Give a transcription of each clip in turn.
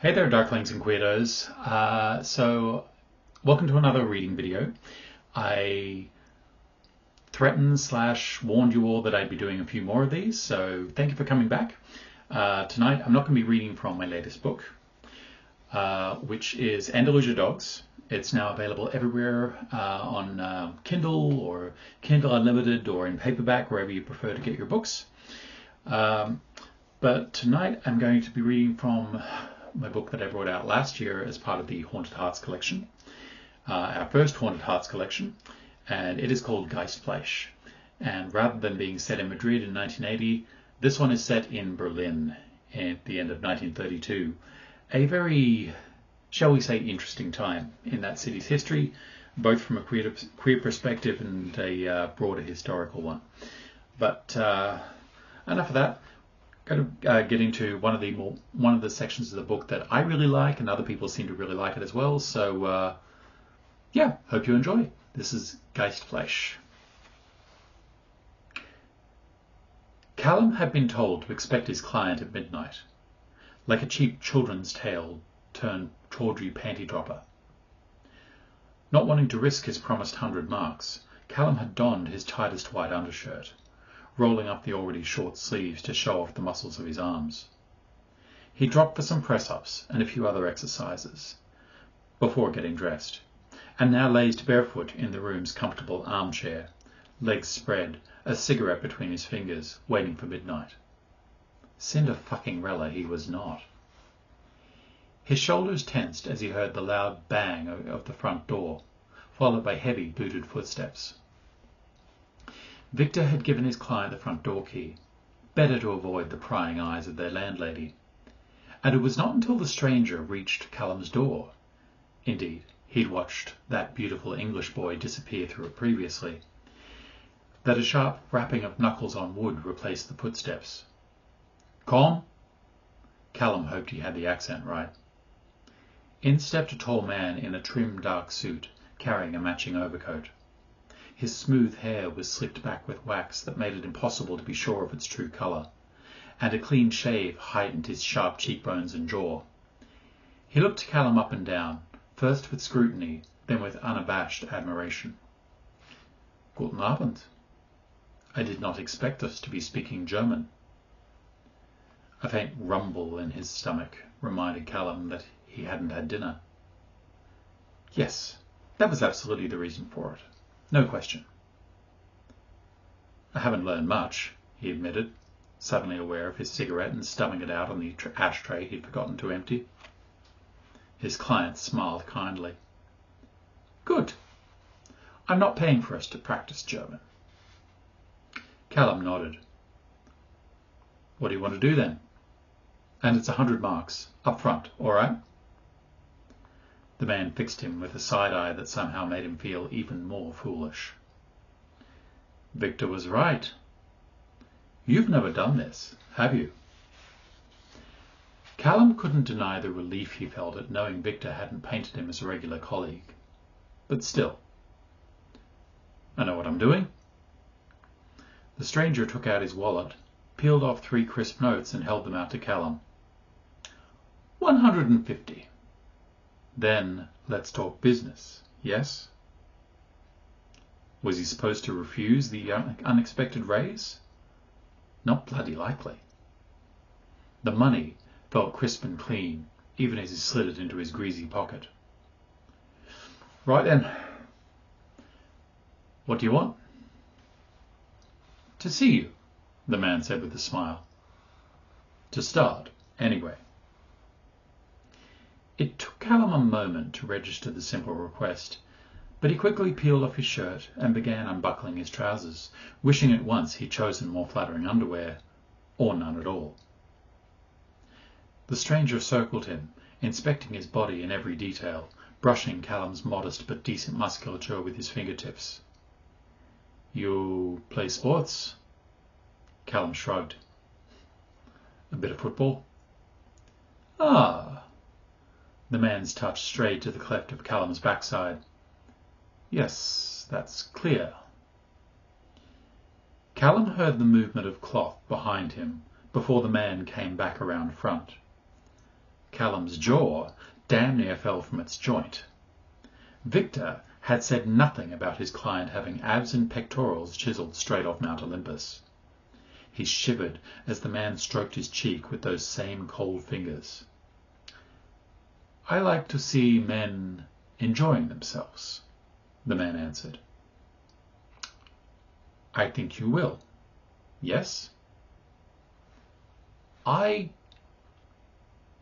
Hey there, Darklings and Queerdos. Welcome to another reading video. I threatened/warned you all that I'd be doing a few more of these, so thank you for coming back. Tonight, I'm not going to be reading from my latest book, which is Andalusia Dogs. It's now available everywhere on Kindle or Kindle Unlimited or in paperback, wherever you prefer to get your books. But tonight, I'm going to be reading from my book that I brought out last year as part of the Haunted Hearts collection, our first Haunted Hearts collection, and it is called Geist Fleisch. And rather than being set in Madrid in 1980, this one is set in Berlin at the end of 1932. A very, shall we say, interesting time in that city's history, both from a queer perspective and a broader historical one. But enough of that. Going to get into one of the sections of the book that I really like, and other people seem to really like it as well. So yeah, hope you enjoy. This is Geist Fleisch. Callum had been told to expect his client at midnight, like a cheap children's tale turned tawdry panty dropper. Not wanting to risk his promised 100 marks, Callum had donned his tightest white undershirt, rolling up the already short sleeves to show off the muscles of his arms. He dropped for some press-ups and a few other exercises before getting dressed, and now lazed barefoot in the room's comfortable armchair, legs spread, a cigarette between his fingers, waiting for midnight. Cinder-fucking-rella he was not. His shoulders tensed as he heard the loud bang of the front door, followed by heavy booted footsteps. Victor had given his client the front door key, better to avoid the prying eyes of their landlady, and it was not until the stranger reached Callum's door, indeed, he'd watched that beautiful English boy disappear through it previously, that a sharp rapping of knuckles on wood replaced the footsteps. "Come?" Callum hoped he had the accent right. In stepped a tall man in a trim dark suit, carrying a matching overcoat. His smooth hair was slicked back with wax that made it impossible to be sure of its true colour, and a clean shave heightened his sharp cheekbones and jaw. He looked Callum up and down, first with scrutiny, then with unabashed admiration. "Guten Abend. I did not expect us to be speaking German." A faint rumble in his stomach reminded Callum that he hadn't had dinner. Yes, that was absolutely the reason for it. No question. "I haven't learned much," he admitted, suddenly aware of his cigarette and stubbing it out on the ashtray he'd forgotten to empty. His client smiled kindly. "Good. I'm not paying for us to practice German." Callum nodded. "What do you want to do then? And it's 100 marks, up front, all right?" The man fixed him with a side-eye that somehow made him feel even more foolish. Victor was right. You've never done this, have you? Callum couldn't deny the relief he felt at knowing Victor hadn't painted him as a regular colleague. But still. "I know what I'm doing." The stranger took out his wallet, peeled off 3 crisp notes and held them out to Callum. 150. "Then let's talk business, yes?" Was he supposed to refuse the unexpected raise? Not bloody likely. The money felt crisp and clean, even as he slid it into his greasy pocket. "Right then. What do you want?" "To see you," the man said with a smile. "To start, anyway." It took Callum a moment to register the simple request, but he quickly peeled off his shirt and began unbuckling his trousers, wishing at once he'd chosen more flattering underwear, or none at all. The stranger circled him, inspecting his body in every detail, brushing Callum's modest but decent musculature with his fingertips. "You play sports?" Callum shrugged. "A bit of football." "Ah." The man's touch strayed to the cleft of Callum's backside. "Yes, that's clear." Callum heard the movement of cloth behind him before the man came back around front. Callum's jaw damn near fell from its joint. Victor had said nothing about his client having abs and pectorals chiselled straight off Mount Olympus. He shivered as the man stroked his cheek with those same cold fingers. "I like to see men enjoying themselves," the man answered. "I think you will. Yes?"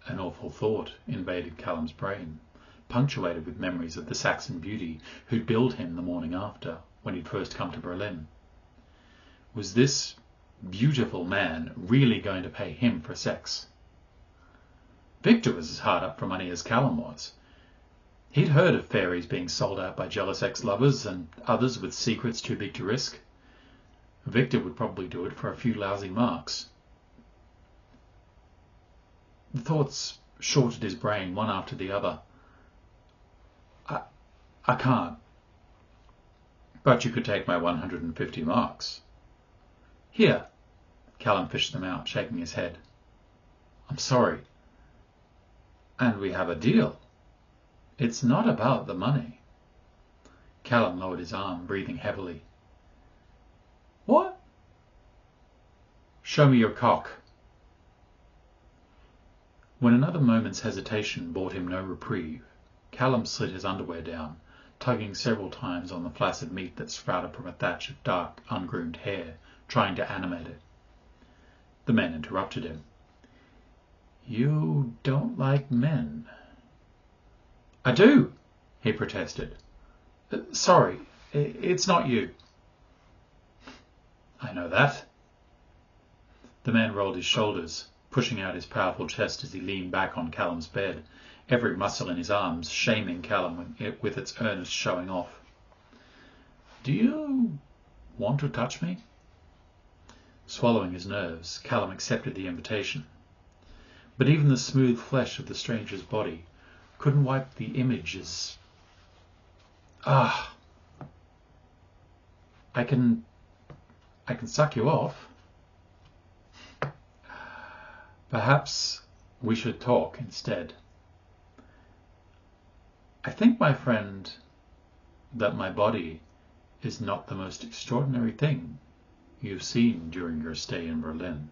An awful thought invaded Callum's brain, punctuated with memories of the Saxon beauty who'd billed him the morning after, when he'd first come to Berlin. Was this beautiful man really going to pay him for sex? Victor was as hard up for money as Callum was. He'd heard of fairies being sold out by jealous ex-lovers and others with secrets too big to risk. Victor would probably do it for a few lousy marks. The thoughts shorted his brain one after the other. I can't. But you could take my 150 marks. Here. Callum fished them out, shaking his head. I'm sorry. And we have a deal. It's not about the money. Callum lowered his arm, breathing heavily. What? Show me your cock. When another moment's hesitation brought him no reprieve, Callum slid his underwear down, tugging several times on the flaccid meat that sprouted from a thatch of dark, ungroomed hair, trying to animate it. The man interrupted him. You don't like men. I do, he protested. Sorry, it's not you. I know that. The man rolled his shoulders, pushing out his powerful chest as he leaned back on Callum's bed, every muscle in his arms shaming Callum with its earnest showing off. Do you want to touch me? Swallowing his nerves, Callum accepted the invitation. But even the smooth flesh of the stranger's body couldn't wipe the images. I can suck you off. Perhaps we should talk instead. I think, my friend, that my body is not the most extraordinary thing you've seen during your stay in Berlin.